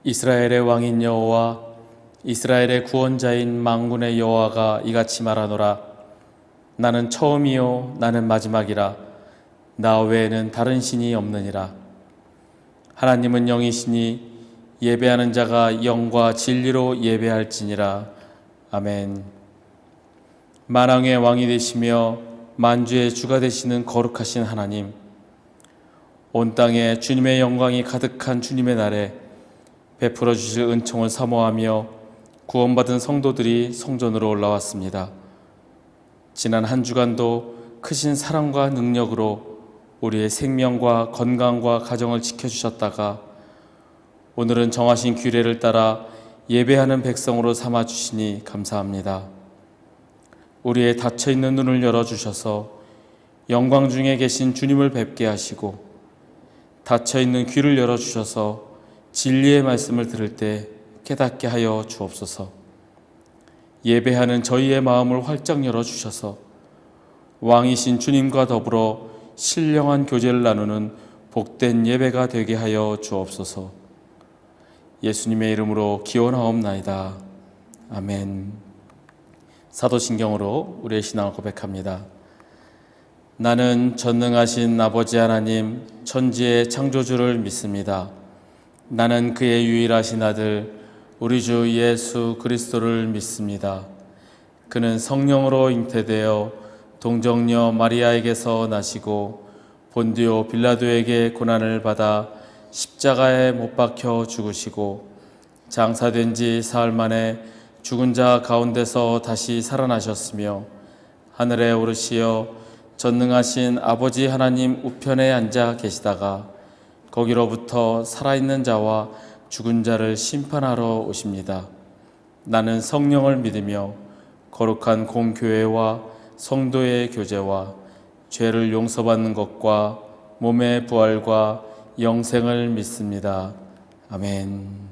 이스라엘의 왕인 여호와 이스라엘의 구원자인 만군의 여호와가 이같이 말하노라. 나는 처음이요 나는 마지막이라. 나 외에는 다른 신이 없느니라. 하나님은 영이시니 예배하는 자가 영과 진리로 예배할지니라. 아멘. 만왕의 왕이 되시며 만주의 주가 되시는 거룩하신 하나님, 온 땅에 주님의 영광이 가득한 주님의 날에 베풀어 주실 은총을 사모하며 구원받은 성도들이 성전으로 올라왔습니다. 지난 한 주간도 크신 사랑과 능력으로 우리의 생명과 건강과 가정을 지켜주셨다가 오늘은 정하신 규례를 따라 예배하는 백성으로 삼아주시니 감사합니다. 우리의 닫혀있는 눈을 열어주셔서 영광 중에 계신 주님을 뵙게 하시고 닫혀있는 귀를 열어주셔서 진리의 말씀을 들을 때 깨닫게 하여 주옵소서. 예배하는 저희의 마음을 활짝 열어주셔서 왕이신 주님과 더불어 신령한 교제를 나누는 복된 예배가 되게 하여 주옵소서. 예수님의 이름으로 기원하옵나이다. 아멘. 사도신경으로 우리의 신앙을 고백합니다. 나는 전능하신 아버지 하나님 천지의 창조주를 믿습니다. 나는 그의 유일하신 아들 우리 주 예수 그리스도를 믿습니다. 그는 성령으로 잉태되어 동정녀 마리아에게서 나시고 본디오 빌라도에게 고난을 받아 십자가에 못 박혀 죽으시고 장사된 지 사흘 만에 죽은 자 가운데서 다시 살아나셨으며 하늘에 오르시어 전능하신 아버지 하나님 우편에 앉아 계시다가 거기로부터 살아있는 자와 죽은 자를 심판하러 오십니다. 나는 성령을 믿으며 거룩한 공교회와 성도의 교제와 죄를 용서받는 것과 몸의 부활과 영생을 믿습니다. 아멘.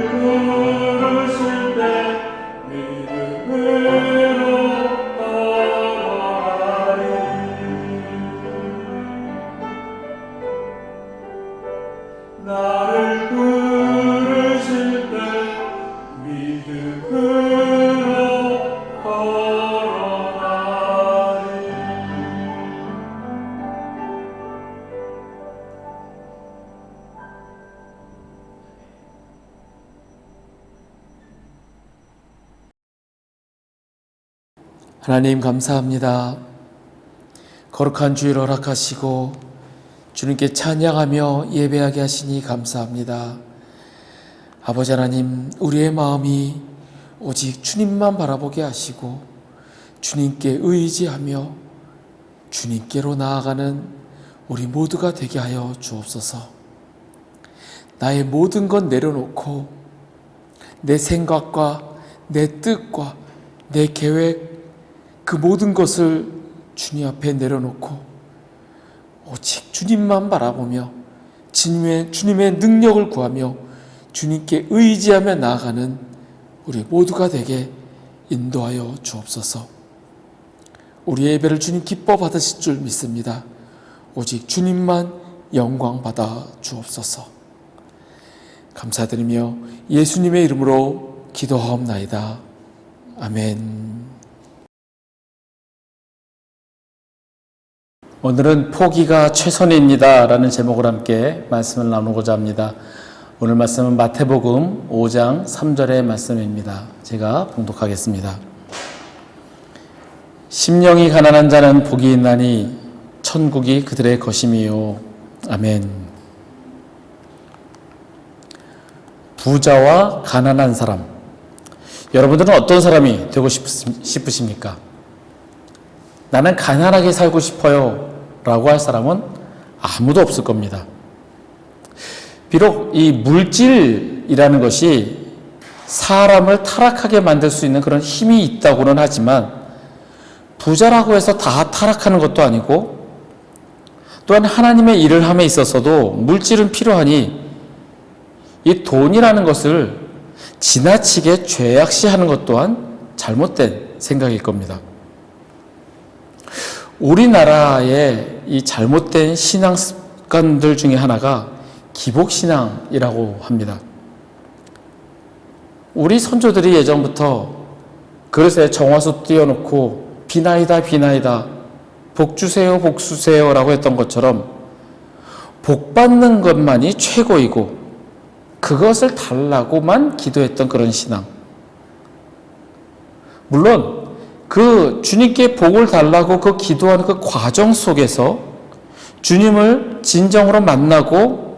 부르실 때 믿음으로 걸어가리. 나를 부르실 때 믿음으로 걸어가리. 하나님 감사합니다. 거룩한 주일 허락하시고 주님께 찬양하며 예배하게 하시니 감사합니다. 아버지 하나님, 우리의 마음이 오직 주님만 바라보게 하시고 주님께 의지하며 주님께로 나아가는 우리 모두가 되게 하여 주옵소서. 나의 모든 것 내려놓고 내 생각과 내 뜻과 내 계획, 그 모든 것을 주님 앞에 내려놓고 오직 주님만 바라보며 주님의 능력을 구하며 주님께 의지하며 나아가는 우리 모두가 되게 인도하여 주옵소서. 우리의 예배를 주님 기뻐 받으실 줄 믿습니다. 오직 주님만 영광 받아 주옵소서. 감사드리며 예수님의 이름으로 기도하옵나이다. 아멘. 오늘은 포기가 최선입니다 라는 제목으로 함께 말씀을 나누고자 합니다. 오늘 말씀은 마태복음 5장 3절의 말씀입니다. 제가 봉독하겠습니다. 심령이 가난한 자는 복이 있나니 천국이 그들의 것임이요. 아멘. 부자와 가난한 사람, 여러분들은 어떤 사람이 되고 싶으십니까? 나는 가난하게 살고 싶어요 라고 할 사람은 아무도 없을 겁니다. 비록 이 물질이라는 것이 사람을 타락하게 만들 수 있는 그런 힘이 있다고는 하지만 부자라고 해서 다 타락하는 것도 아니고, 또한 하나님의 일을 함에 있어서도 물질은 필요하니 이 돈이라는 것을 지나치게 죄악시하는 것 또한 잘못된 생각일 겁니다. 우리나라의 이 잘못된 신앙 습관들 중에 하나가 기복신앙이라고 합니다. 우리 선조들이 예전부터 그릇에 정화수 띄워놓고 비나이다 비나이다 복 주세요 복 주세요 라고 했던 것처럼 복 받는 것만이 최고이고 그것을 달라고만 기도했던 그런 신앙. 물론 그 주님께 복을 달라고 그 기도하는 그 과정 속에서 주님을 진정으로 만나고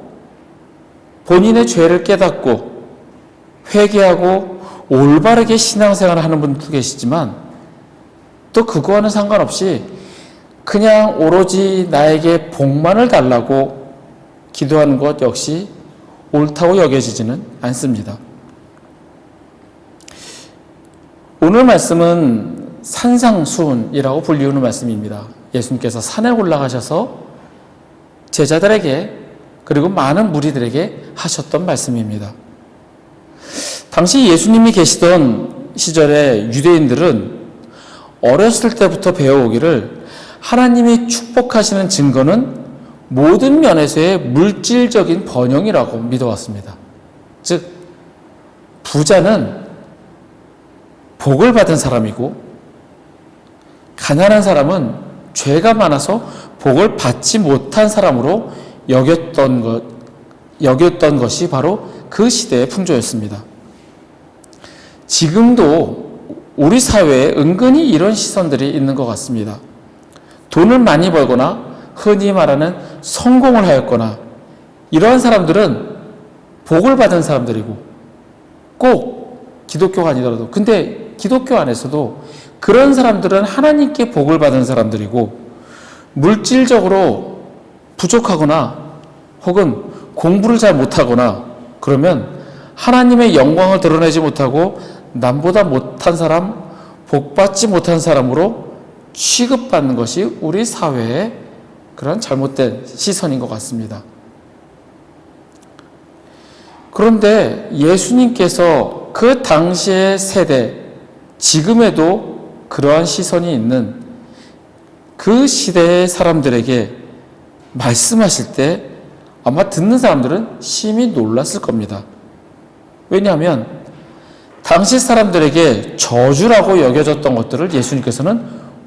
본인의 죄를 깨닫고 회개하고 올바르게 신앙생활을 하는 분도 계시지만, 또 그거와는 상관없이 그냥 오로지 나에게 복만을 달라고 기도하는 것 역시 옳다고 여겨지지는 않습니다. 오늘 말씀은 산상수훈이라고 불리우는 말씀입니다. 예수님께서 산에 올라가셔서 제자들에게 그리고 많은 무리들에게 하셨던 말씀입니다. 당시 예수님이 계시던 시절에 유대인들은 어렸을 때부터 배워오기를 하나님이 축복하시는 증거는 모든 면에서의 물질적인 번영이라고 믿어왔습니다. 즉, 부자는 복을 받은 사람이고 가난한 사람은 죄가 많아서 복을 받지 못한 사람으로 여겼던 것이 바로 그 시대의 풍조였습니다. 지금도 우리 사회에 은근히 이런 시선들이 있는 것 같습니다. 돈을 많이 벌거나 흔히 말하는 성공을 하였거나 이러한 사람들은 복을 받은 사람들이고, 꼭 기독교가 아니더라도, 근데 기독교 안에서도 그런 사람들은 하나님께 복을 받은 사람들이고, 물질적으로 부족하거나 혹은 공부를 잘 못하거나 그러면 하나님의 영광을 드러내지 못하고 남보다 못한 사람, 복받지 못한 사람으로 취급받는 것이 우리 사회의 그런 잘못된 시선인 것 같습니다. 그런데 예수님께서 그 당시의 세대, 지금에도 그러한 시선이 있는 그 시대의 사람들에게 말씀하실 때 아마 듣는 사람들은 심히 놀랐을 겁니다. 왜냐하면 당시 사람들에게 저주라고 여겨졌던 것들을 예수님께서는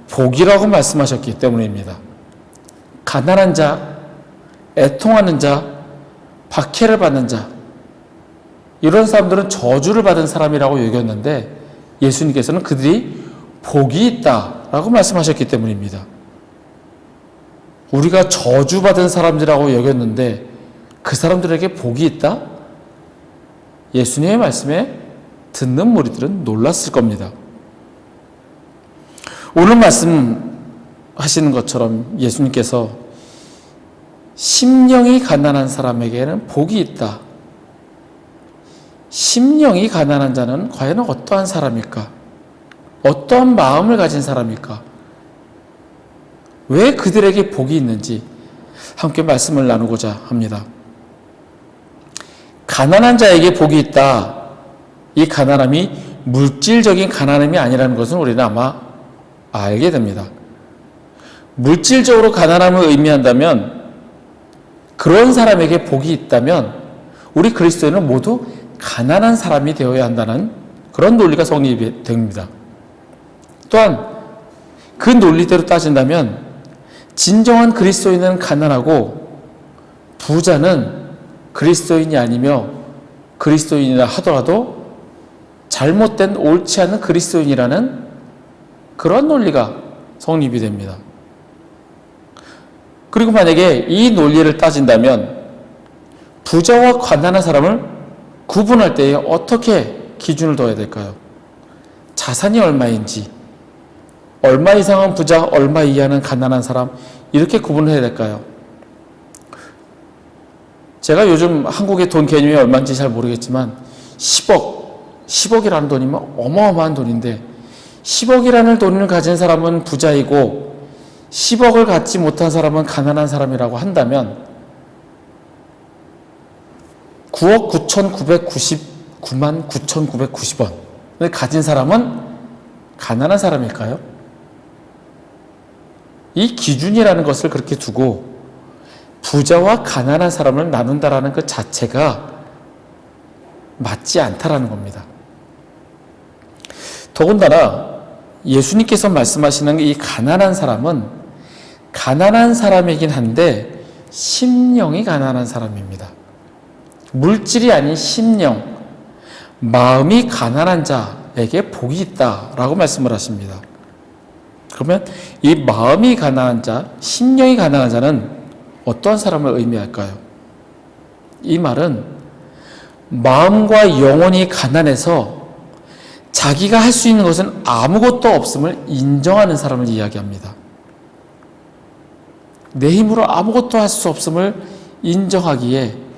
복이라고 말씀하셨기 때문입니다. 가난한 자, 애통하는 자, 박해를 받는 자, 이런 사람들은 저주를 받은 사람이라고 여겼는데 예수님께서는 그들이 복이 있다라고 말씀하셨기 때문입니다. 우리가 저주받은 사람들이라고 여겼는데 그 사람들에게 복이 있다? 예수님의 말씀에 듣는 무리들은 놀랐을 겁니다. 오늘 말씀하시는 것처럼 예수님께서 심령이 가난한 사람에게는 복이 있다. 심령이 가난한 자는 과연 어떠한 사람일까? 어떠한 마음을 가진 사람일까? 왜 그들에게 복이 있는지 함께 말씀을 나누고자 합니다. 가난한 자에게 복이 있다. 이 가난함이 물질적인 가난함이 아니라는 것은 우리는 아마 알게 됩니다. 물질적으로 가난함을 의미한다면, 그런 사람에게 복이 있다면 우리 그리스도인은 모두 가난한 사람이 되어야 한다는 그런 논리가 성립이 됩니다. 또한 그 논리대로 따진다면 진정한 그리스도인은 가난하고 부자는 그리스도인이 아니며 그리스도인이라 하더라도 잘못된 옳지 않은 그리스도인이라는 그런 논리가 성립이 됩니다. 그리고 만약에 이 논리를 따진다면 부자와 가난한 사람을 구분할 때에 어떻게 기준을 둬야 될까요? 자산이 얼마인지, 얼마 이상은 부자, 얼마 이하는 가난한 사람, 이렇게 구분을 해야 될까요? 제가 요즘 한국의 돈 개념이 얼마인지 잘 모르겠지만 10억이라는 돈이면 어마어마한 돈인데 10억이라는 돈을 가진 사람은 부자이고 10억을 갖지 못한 사람은 가난한 사람이라고 한다면 9억 9,999만 9,990원을 가진 사람은 가난한 사람일까요? 이 기준이라는 것을 그렇게 두고 부자와 가난한 사람을 나눈다라는 그 자체가 맞지 않다라는 겁니다. 더군다나 예수님께서 말씀하시는 이 가난한 사람은 가난한 사람이긴 한데 심령이 가난한 사람입니다. 물질이 아닌 심령, 마음이 가난한 자에게 복이 있다라고 말씀을 하십니다. 그러면 이 마음이 가난한 자, 심령이 가난한 자는 어떠한 사람을 의미할까요? 이 말은 마음과 영혼이 가난해서 자기가 할 수 있는 것은 아무것도 없음을 인정하는 사람을 이야기합니다. 내 힘으로 아무것도 할 수 없음을 인정하기에,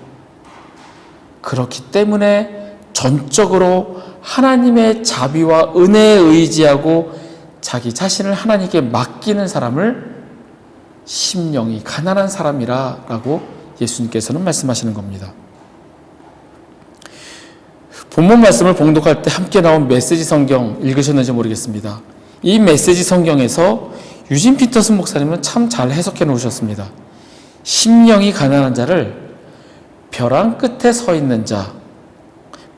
그렇기 때문에 전적으로 하나님의 자비와 은혜에 의지하고 자기 자신을 하나님께 맡기는 사람을 심령이 가난한 사람이라고 예수님께서는 말씀하시는 겁니다. 본문 말씀을 봉독할 때 함께 나온 메시지 성경 읽으셨는지 모르겠습니다. 이 메시지 성경에서 유진 피터슨 목사님은 참 잘 해석해 놓으셨습니다. 심령이 가난한 자를 벼랑 끝에 서 있는 자,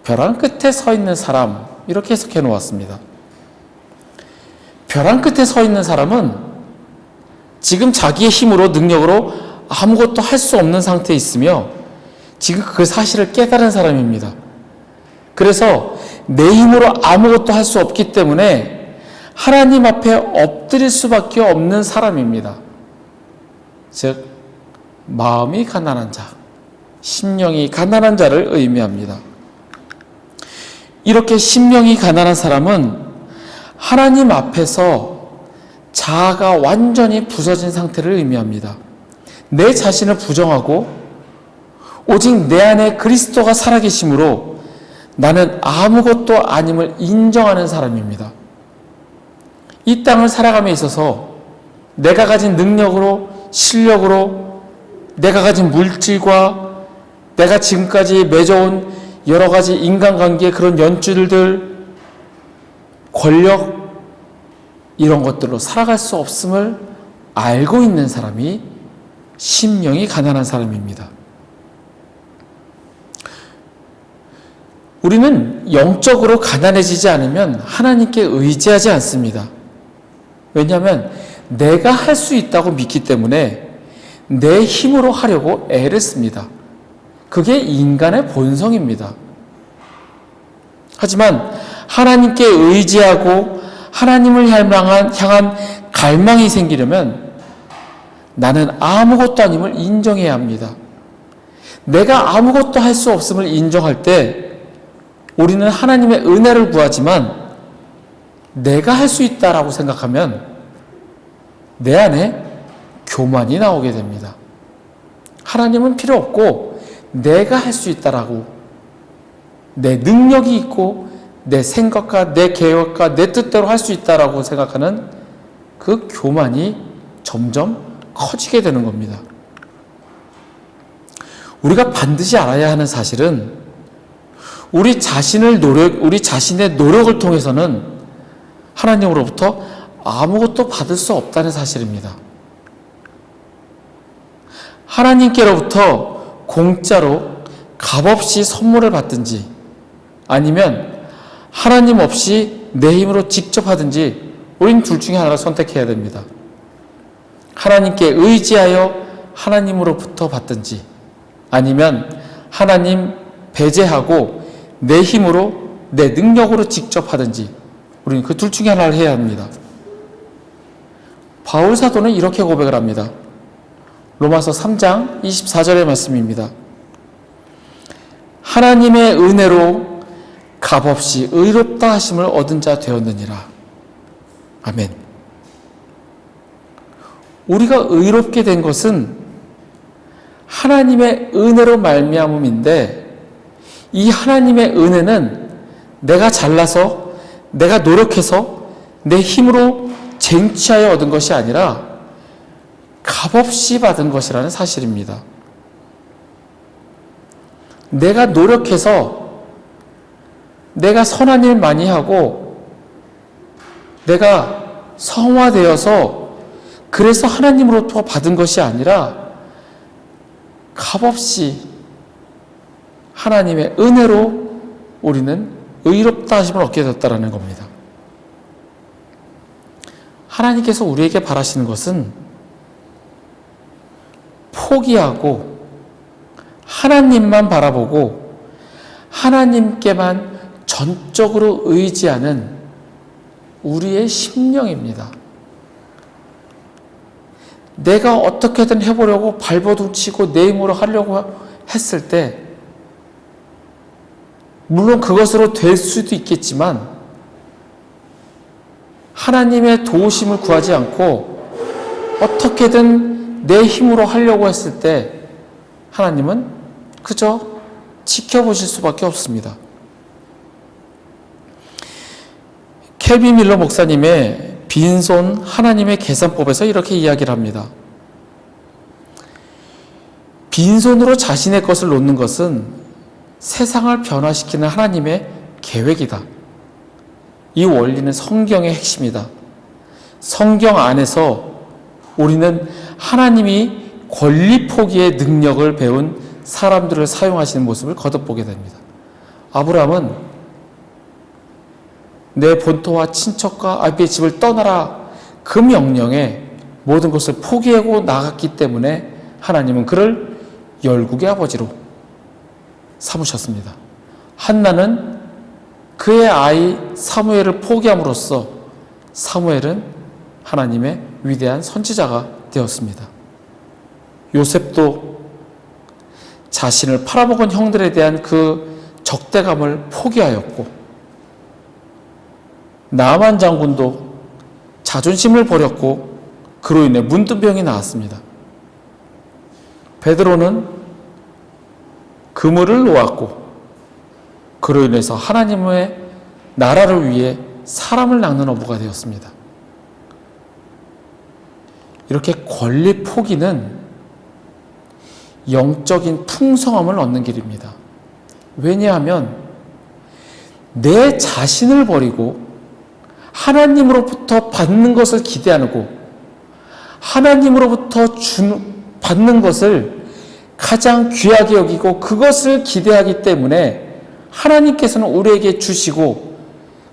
벼랑 끝에 서 있는 사람, 이렇게 해석해 놓았습니다. 벼랑 끝에 서 있는 사람은 지금 자기의 힘으로, 능력으로 아무것도 할 수 없는 상태에 있으며 지금 그 사실을 깨달은 사람입니다. 그래서 내 힘으로 아무것도 할 수 없기 때문에 하나님 앞에 엎드릴 수밖에 없는 사람입니다. 즉, 마음이 가난한 자, 심령이 가난한 자를 의미합니다. 이렇게 심령이 가난한 사람은 하나님 앞에서 자아가 완전히 부서진 상태를 의미합니다. 내 자신을 부정하고 오직 내 안에 그리스도가 살아계심으로 나는 아무것도 아님을 인정하는 사람입니다. 이 땅을 살아감에 있어서 내가 가진 능력으로, 실력으로, 내가 가진 물질과 내가 지금까지 맺어온 여러 가지 인간관계의 그런 연줄들, 권력, 이런 것들로 살아갈 수 없음을 알고 있는 사람이 심령이 가난한 사람입니다. 우리는 영적으로 가난해지지 않으면 하나님께 의지하지 않습니다. 왜냐하면 내가 할 수 있다고 믿기 때문에 내 힘으로 하려고 애를 씁니다. 그게 인간의 본성입니다. 하지만 하나님께 의지하고 하나님을 향한 갈망이 생기려면 나는 아무것도 아님을 인정해야 합니다. 내가 아무것도 할 수 없음을 인정할 때 우리는 하나님의 은혜를 구하지만 내가 할 수 있다라고 생각하면 내 안에 교만이 나오게 됩니다. 하나님은 필요 없고 내가 할 수 있다라고, 내 능력이 있고 내 생각과 내 계획과 내 뜻대로 할 수 있다라고 생각하는 그 교만이 점점 커지게 되는 겁니다. 우리가 반드시 알아야 하는 사실은 우리 자신의 노력을 통해서는 하나님으로부터 아무것도 받을 수 없다는 사실입니다. 하나님께로부터 공짜로 값없이 선물을 받든지 아니면 하나님 없이 내 힘으로 직접 하든지 우린 둘 중에 하나를 선택해야 됩니다. 하나님께 의지하여 하나님으로부터 받든지 아니면 하나님 배제하고 내 힘으로 내 능력으로 직접 하든지 우리는 그 둘 중에 하나를 해야 합니다. 바울 사도는 이렇게 고백을 합니다. 로마서 3장 24절의 말씀입니다. 하나님의 은혜로 값없이 의롭다 하심을 얻은 자 되었느니라. 아멘. 우리가 의롭게 된 것은 하나님의 은혜로 말미암음인데 이 하나님의 은혜는 내가 잘나서 내가 노력해서 내 힘으로 쟁취하여 얻은 것이 아니라 값없이 받은 것이라는 사실입니다. 내가 노력해서 내가 선한 일 많이 하고 내가 성화되어서 그래서 하나님으로부터 받은 것이 아니라 값없이 하나님의 은혜로 우리는 의롭다 하심을 얻게 됐다는 겁니다. 하나님께서 우리에게 바라시는 것은 포기하고 하나님만 바라보고 하나님께만 전적으로 의지하는 우리의 심령입니다. 내가 어떻게든 해보려고 발버둥치고 내 힘으로 하려고 했을 때 물론 그것으로 될 수도 있겠지만 하나님의 도우심을 구하지 않고 어떻게든 내 힘으로 하려고 했을 때 하나님은 그저 지켜보실 수밖에 없습니다. 켈빈 밀러 목사님의 빈손 하나님의 계산법에서 이렇게 이야기를 합니다. 빈손으로 자신의 것을 놓는 것은 세상을 변화시키는 하나님의 계획이다. 이 원리는 성경의 핵심이다. 성경 안에서 우리는 하나님이 권리 포기의 능력을 배운 사람들을 사용하시는 모습을 거듭보게 됩니다. 아브라함은 내 본토와 친척과 아비의 집을 떠나라 그 명령에 모든 것을 포기하고 나갔기 때문에 하나님은 그를 열국의 아버지로 삼으셨습니다. 한나는 그의 아이 사무엘을 포기함으로써 사무엘은 하나님의 위대한 선지자가 되었습니다. 요셉도 자신을 팔아먹은 형들에 대한 그 적대감을 포기하였고, 나만 장군도 자존심을 버렸고 그로 인해 문둥병이 나왔습니다. 베드로는 그물을 놓았고 그로 인해서 하나님의 나라를 위해 사람을 낚는 어부가 되었습니다. 이렇게 권리 포기는 영적인 풍성함을 얻는 길입니다. 왜냐하면 내 자신을 버리고 하나님으로부터 받는 것을 기대하고 하나님으로부터 받는 것을 가장 귀하게 여기고 그것을 기대하기 때문에 하나님께서는 우리에게 주시고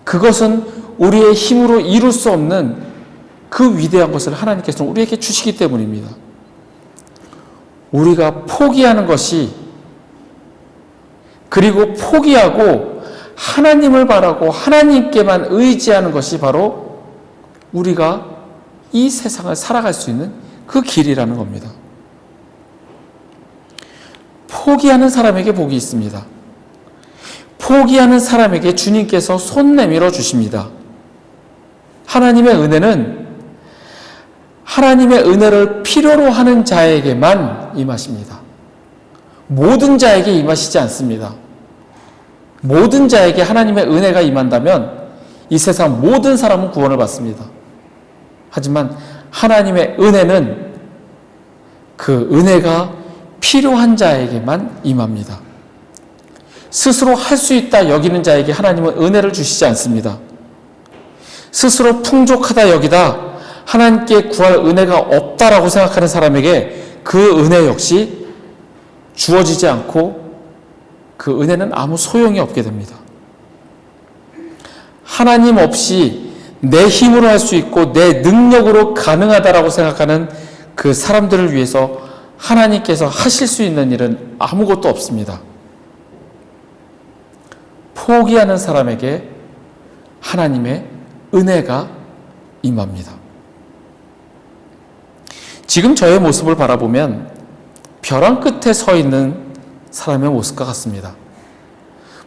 그것은 우리의 힘으로 이룰 수 없는 그 위대한 것을 하나님께서는 우리에게 주시기 때문입니다. 우리가 포기하는 것이 그리고 포기하고 하나님을 바라고 하나님께만 의지하는 것이 바로 우리가 이 세상을 살아갈 수 있는 그 길이라는 겁니다. 포기하는 사람에게 복이 있습니다. 포기하는 사람에게 주님께서 손 내밀어 주십니다. 하나님의 은혜를 필요로 하는 자에게만 임하십니다. 모든 자에게 임하시지 않습니다. 모든 자에게 하나님의 은혜가 임한다면 이 세상 모든 사람은 구원을 받습니다. 하지만 하나님의 은혜는 그 은혜가 필요한 자에게만 임합니다. 스스로 할 수 있다 여기는 자에게 하나님은 은혜를 주시지 않습니다. 스스로 풍족하다 여기다 하나님께 구할 은혜가 없다라고 생각하는 사람에게 그 은혜 역시 주어지지 않고 그 은혜는 아무 소용이 없게 됩니다. 하나님 없이 내 힘으로 할 수 있고 내 능력으로 가능하다라고 생각하는 그 사람들을 위해서 하나님께서 하실 수 있는 일은 아무것도 없습니다. 포기하는 사람에게 하나님의 은혜가 임합니다. 지금 저의 모습을 바라보면 벼랑 끝에 서 있는 사람의 모습과 같습니다.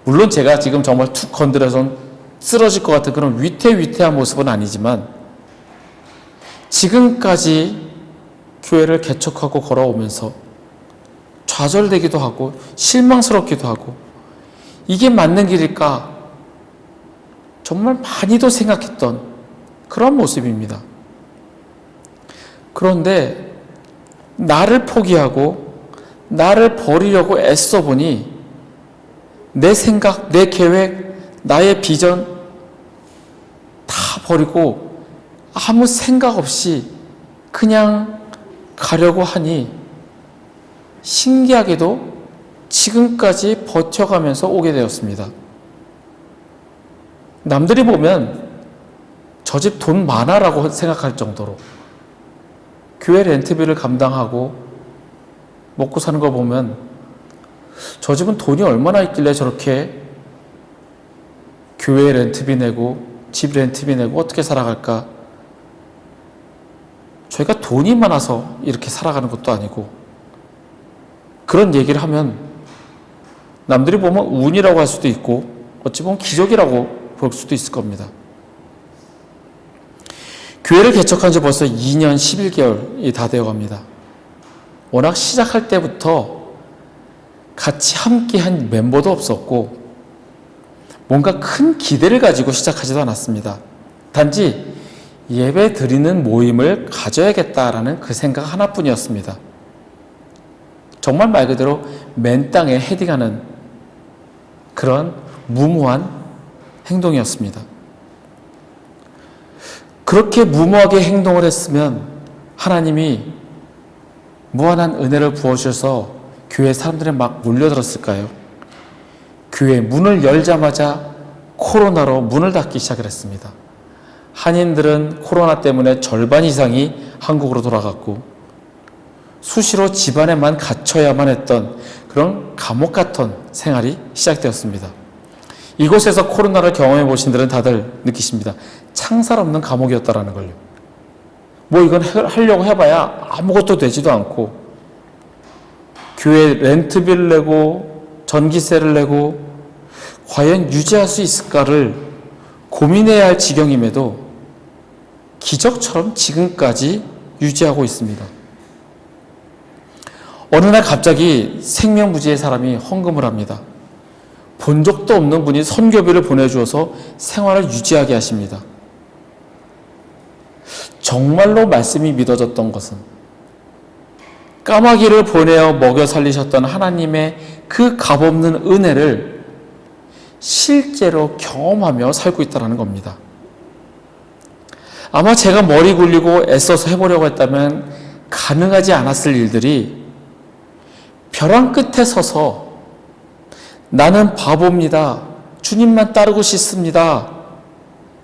물론 제가 지금 정말 툭 건드려선 쓰러질 것 같은 그런 위태위태한 모습은 아니지만 지금까지 교회를 개척하고 걸어오면서 좌절되기도 하고 실망스럽기도 하고 이게 맞는 길일까 정말 많이도 생각했던 그런 모습입니다. 그런데 나를 포기하고 나를 버리려고 애써 보니 내 생각, 내 계획, 나의 비전 다 버리고 아무 생각 없이 그냥 가려고 하니 신기하게도 지금까지 버텨가면서 오게 되었습니다. 남들이 보면 저 집 돈 많아라고 생각할 정도로 교회 렌트비를 감당하고 먹고 사는 거 보면 저 집은 돈이 얼마나 있길래 저렇게 교회 렌트비 내고 집 렌트비 내고 어떻게 살아갈까? 저희가 돈이 많아서 이렇게 살아가는 것도 아니고 그런 얘기를 하면 남들이 보면 운이라고 할 수도 있고 어찌 보면 기적이라고 볼 수도 있을 겁니다. 교회를 개척한 지 벌써 2년 11개월이 다 되어갑니다. 워낙 시작할 때부터 같이 함께한 멤버도 없었고 뭔가 큰 기대를 가지고 시작하지도 않았습니다. 단지 예배 드리는 모임을 가져야겠다라는 그 생각 하나뿐이었습니다. 정말 말 그대로 맨 땅에 헤딩하는 그런 무모한 행동이었습니다. 그렇게 무모하게 행동을 했으면 하나님이 무한한 은혜를 부어주셔서 교회 사람들이 막 몰려들었을까요? 교회 문을 열자마자 코로나로 문을 닫기 시작을 했습니다. 한인들은 코로나 때문에 절반 이상이 한국으로 돌아갔고 수시로 집안에만 갇혀야만 했던 그런 감옥 같은 생활이 시작되었습니다. 이곳에서 코로나를 경험해 보신 분들은 다들 느끼십니다. 창살 없는 감옥이었다라는 걸요. 뭐 이건 하려고 해봐야 아무것도 되지도 않고 교회 렌트비를 내고 전기세를 내고 과연 유지할 수 있을까를 고민해야 할 지경임에도 기적처럼 지금까지 유지하고 있습니다. 어느 날 갑자기 생명부지의 사람이 헌금을 합니다. 본 적도 없는 분이 선교비를 보내주어서 생활을 유지하게 하십니다. 정말로 말씀이 믿어졌던 것은 까마귀를 보내어 먹여 살리셨던 하나님의 그 값없는 은혜를 실제로 경험하며 살고 있다는 겁니다. 아마 제가 머리 굴리고 애써서 해보려고 했다면 가능하지 않았을 일들이 벼랑 끝에 서서 나는 바보입니다. 주님만 따르고 싶습니다.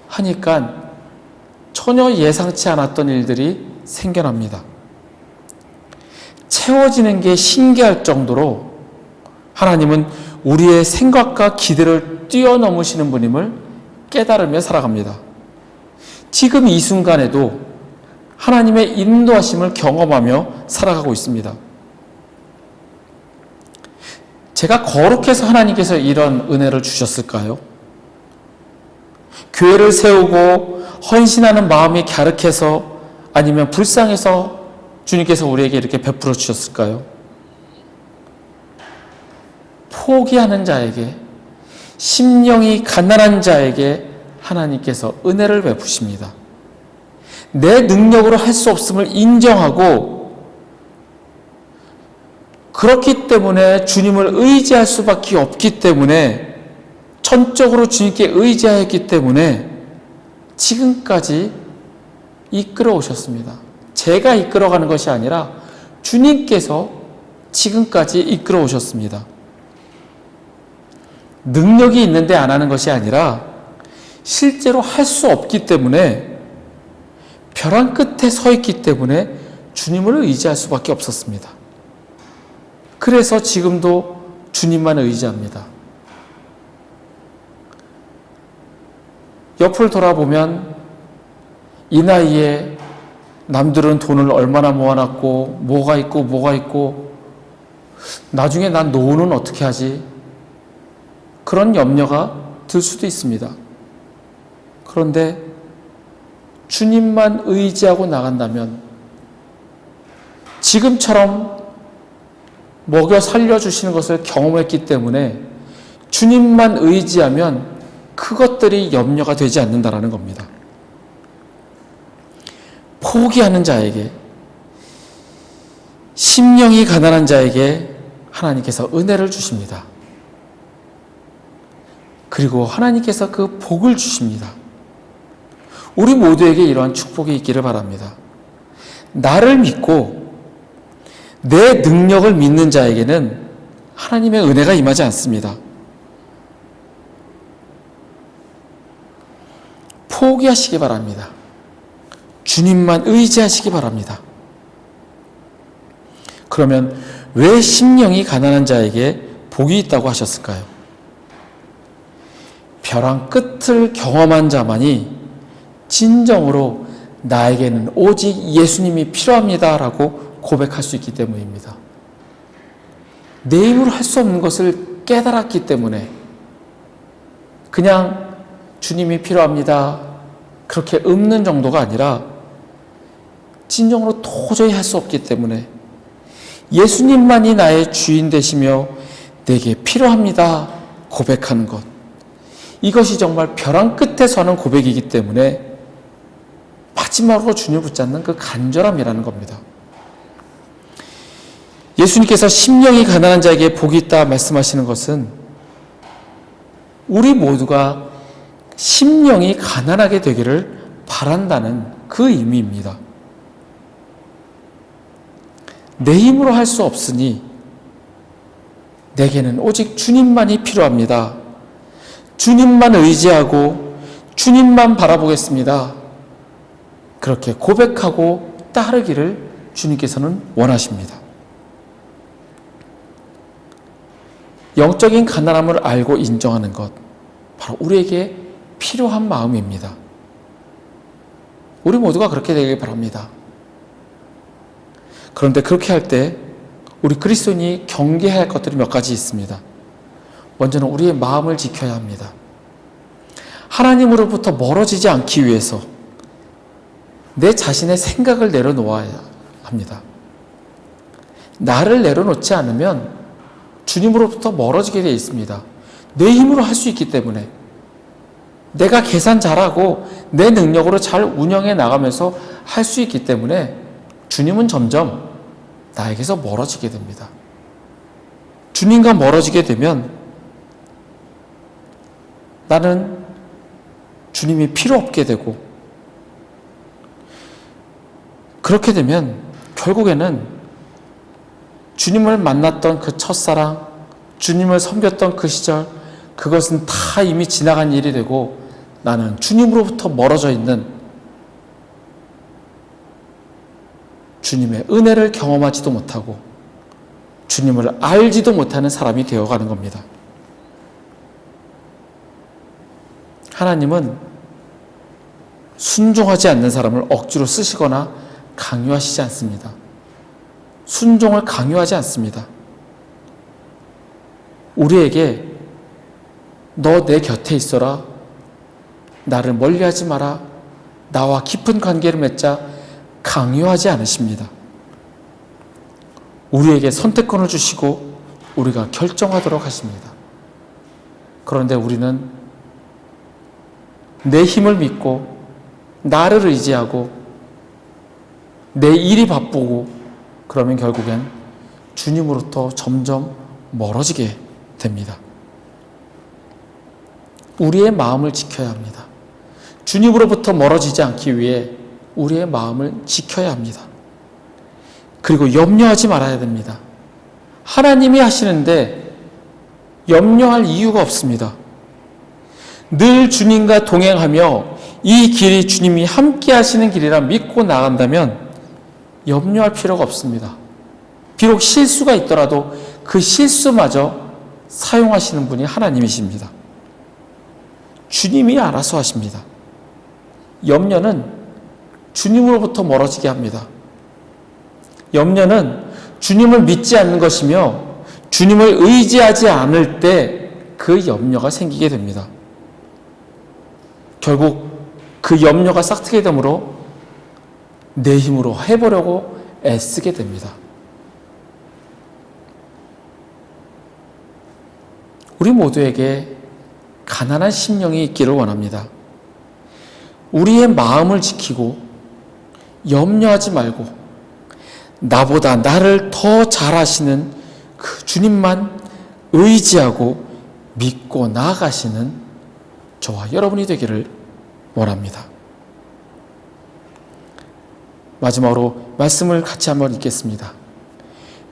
하니까 전혀 예상치 않았던 일들이 생겨납니다. 채워지는 게 신기할 정도로 하나님은 우리의 생각과 기대를 뛰어넘으시는 분임을 깨달으며 살아갑니다. 지금 이 순간에도 하나님의 인도하심을 경험하며 살아가고 있습니다. 제가 거룩해서 하나님께서 이런 은혜를 주셨을까요? 교회를 세우고 헌신하는 마음이 갸륵해서 아니면 불쌍해서 주님께서 우리에게 이렇게 베풀어 주셨을까요? 포기하는 자에게, 심령이 가난한 자에게 하나님께서 은혜를 베푸십니다. 내 능력으로 할 수 없음을 인정하고 그렇기 때문에 주님을 의지할 수밖에 없기 때문에 전적으로 주님께 의지하였기 때문에 지금까지 이끌어 오셨습니다. 제가 이끌어가는 것이 아니라 주님께서 지금까지 이끌어 오셨습니다. 능력이 있는데 안 하는 것이 아니라 실제로 할 수 없기 때문에 벼랑 끝에 서 있기 때문에 주님을 의지할 수밖에 없었습니다. 그래서 지금도 주님만 의지합니다. 옆을 돌아보면 이 나이에 남들은 돈을 얼마나 모아놨고 뭐가 있고 나중에 난 노후는 어떻게 하지? 그런 염려가 들 수도 있습니다. 그런데 주님만 의지하고 나간다면 지금처럼 먹여 살려주시는 것을 경험했기 때문에 주님만 의지하면 그것들이 염려가 되지 않는다라는 겁니다. 포기하는 자에게, 심령이 가난한 자에게 하나님께서 은혜를 주십니다. 그리고 하나님께서 그 복을 주십니다. 우리 모두에게 이러한 축복이 있기를 바랍니다. 나를 믿고 내 능력을 믿는 자에게는 하나님의 은혜가 임하지 않습니다. 포기하시기 바랍니다. 주님만 의지하시기 바랍니다. 그러면 왜 심령이 가난한 자에게 복이 있다고 하셨을까요? 벼랑 끝을 경험한 자만이 진정으로 나에게는 오직 예수님이 필요합니다라고 고백할 수 있기 때문입니다. 내 힘으로 할 수 없는 것을 깨달았기 때문에 그냥 주님이 필요합니다 그렇게 읊는 정도가 아니라 진정으로 도저히 할 수 없기 때문에 예수님만이 나의 주인 되시며 내게 필요합니다 고백하는 것, 이것이 정말 벼랑 끝에 서는 고백이기 때문에 마지막으로 주님을 붙잡는 그 간절함이라는 겁니다. 예수님께서 심령이 가난한 자에게 복이 있다 말씀하시는 것은 우리 모두가 심령이 가난하게 되기를 바란다는 그 의미입니다. 내 힘으로 할 수 없으니 내게는 오직 주님만이 필요합니다. 주님만 의지하고 주님만 바라보겠습니다. 그렇게 고백하고 따르기를 주님께서는 원하십니다. 영적인 가난함을 알고 인정하는 것, 바로 우리에게 필요한 마음입니다. 우리 모두가 그렇게 되길 바랍니다. 그런데 그렇게 할 때 우리 그리스도인이 경계해야 할 것들이 몇 가지 있습니다. 먼저는 우리의 마음을 지켜야 합니다. 하나님으로부터 멀어지지 않기 위해서 내 자신의 생각을 내려놓아야 합니다. 나를 내려놓지 않으면 주님으로부터 멀어지게 되어 있습니다. 내 힘으로 할 수 있기 때문에, 내가 계산 잘하고 내 능력으로 잘 운영해 나가면서 할 수 있기 때문에 주님은 점점 나에게서 멀어지게 됩니다. 주님과 멀어지게 되면 나는 주님이 필요 없게 되고, 그렇게 되면 결국에는 주님을 만났던 그 첫사랑, 주님을 섬겼던 그 시절, 그것은 다 이미 지나간 일이 되고 나는 주님으로부터 멀어져 있는, 주님의 은혜를 경험하지도 못하고 주님을 알지도 못하는 사람이 되어가는 겁니다. 하나님은 순종하지 않는 사람을 억지로 쓰시거나 강요하시지 않습니다. 순종을 강요하지 않습니다. 우리에게 너 내 곁에 있어라, 나를 멀리하지 마라, 나와 깊은 관계를 맺자, 강요하지 않으십니다. 우리에게 선택권을 주시고 우리가 결정하도록 하십니다. 그런데 우리는 내 힘을 믿고 나를 의지하고 내 일이 바쁘고, 그러면 결국엔 주님으로부터 점점 멀어지게 됩니다. 우리의 마음을 지켜야 합니다. 주님으로부터 멀어지지 않기 위해 우리의 마음을 지켜야 합니다. 그리고 염려하지 말아야 됩니다. 하나님이 하시는데 염려할 이유가 없습니다. 늘 주님과 동행하며 이 길이 주님이 함께 하시는 길이라 믿고 나간다면 염려할 필요가 없습니다. 비록 실수가 있더라도 그 실수마저 사용하시는 분이 하나님이십니다. 주님이 알아서 하십니다. 염려는 주님으로부터 멀어지게 합니다. 염려는 주님을 믿지 않는 것이며 주님을 의지하지 않을 때 그 염려가 생기게 됩니다. 결국 그 염려가 싹트게 되므로 내 힘으로 해보려고 애쓰게 됩니다. 우리 모두에게 가난한 심령이 있기를 원합니다. 우리의 마음을 지키고 염려하지 말고 나보다 나를 더 잘하시는 그 주님만 의지하고 믿고 나아가시는 저와 여러분이 되기를 원합니다. 마지막으로 말씀을 같이 한번 읽겠습니다.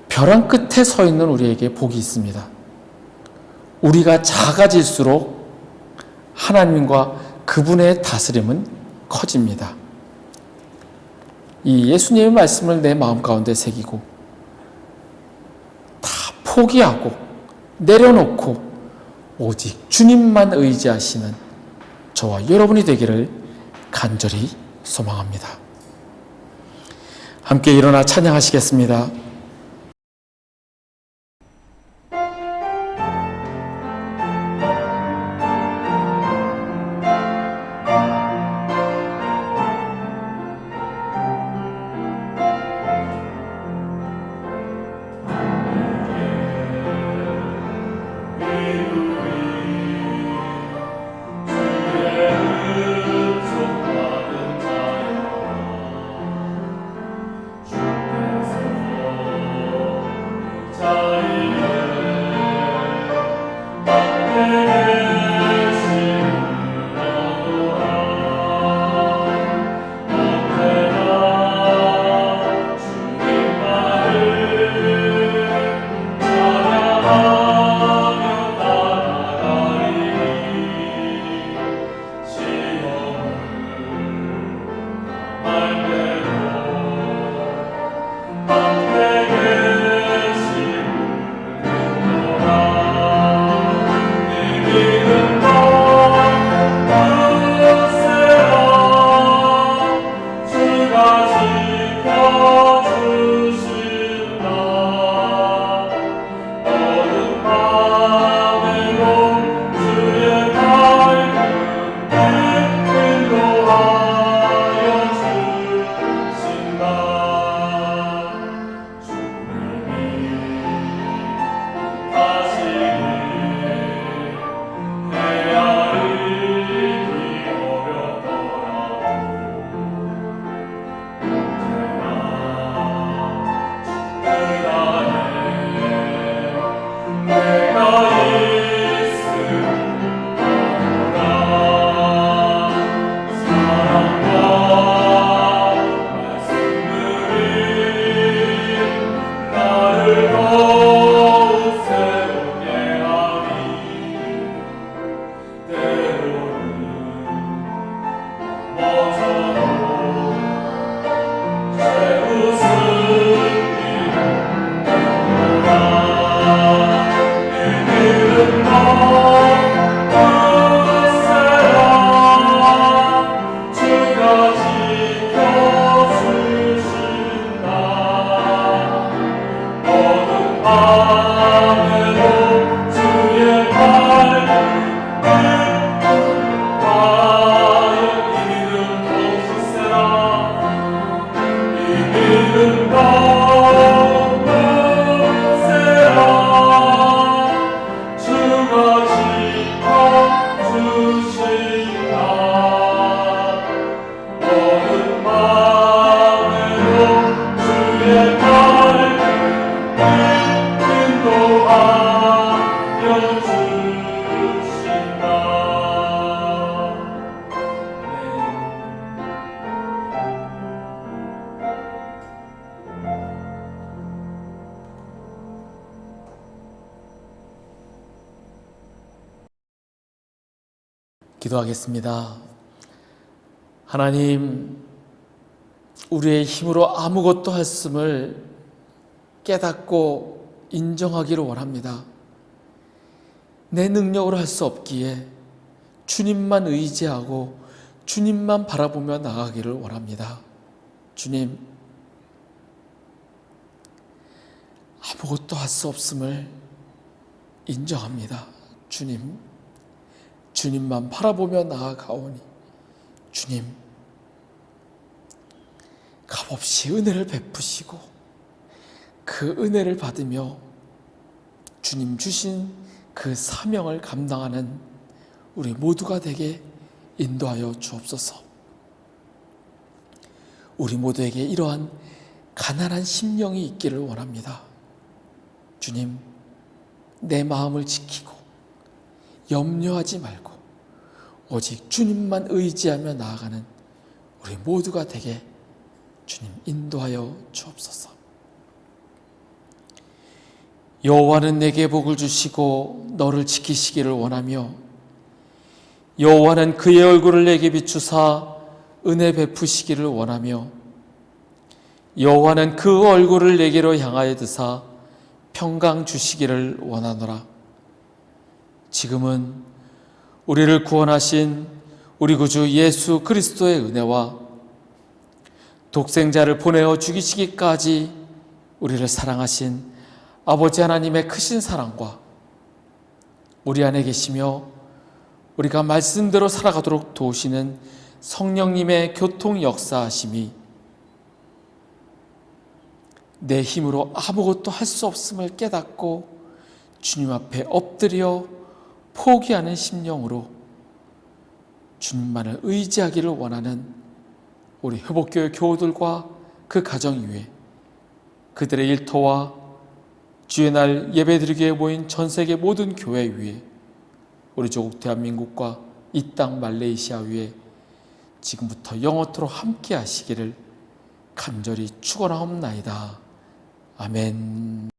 벼랑 끝에 서 있는 우리에게 복이 있습니다. 우리가 작아질수록 하나님과 그분의 다스림은 커집니다. 이 예수님의 말씀을 내 마음 가운데 새기고 다 포기하고 내려놓고 오직 주님만 의지하시는 저와 여러분이 되기를 간절히 소망합니다. 함께 일어나 찬양하시겠습니다. 기도하겠습니다. 하나님, 우리의 힘으로 아무것도 할씀을 깨닫고 인정하기를 원합니다. 내 능력으로 할 수 없기에 주님만 의지하고 주님만 바라보며 나아가기를 원합니다. 주님, 아무것도 할 수 없음을 인정합니다. 주님, 주님만 바라보며 나아가오니 주님, 값없이 은혜를 베푸시고 그 은혜를 받으며 주님 주신 그 사명을 감당하는 우리 모두가 되게 인도하여 주옵소서. 우리 모두에게 이러한 가난한 심령이 있기를 원합니다. 주님, 내 마음을 지키고 염려하지 말고 오직 주님만 의지하며 나아가는 우리 모두가 되게 주님 인도하여 주옵소서. 여호와는 내게 복을 주시고 너를 지키시기를 원하며 여호와는 그의 얼굴을 내게 비추사 은혜 베푸시기를 원하며 여호와는 그 얼굴을 내게로 향하여 드사 평강 주시기를 원하노라. 지금은 우리를 구원하신 우리 구주 예수 그리스도의 은혜와 독생자를 보내어 죽이시기까지 우리를 사랑하신 아버지 하나님의 크신 사랑과 우리 안에 계시며 우리가 말씀대로 살아가도록 도우시는 성령님의 교통 역사하심이 내 힘으로 아무것도 할 수 없음을 깨닫고 주님 앞에 엎드려 포기하는 심령으로 주님만을 의지하기를 원하는 우리 회복교회 교우들과 그 가정 위에 그들의 일터와 주의 날 예배드리기에 모인 전 세계 모든 교회 위에 우리 조국 대한민국과 이 땅 말레이시아 위에 지금부터 영원토록 함께 하시기를 간절히 축원하옵나이다. 아멘.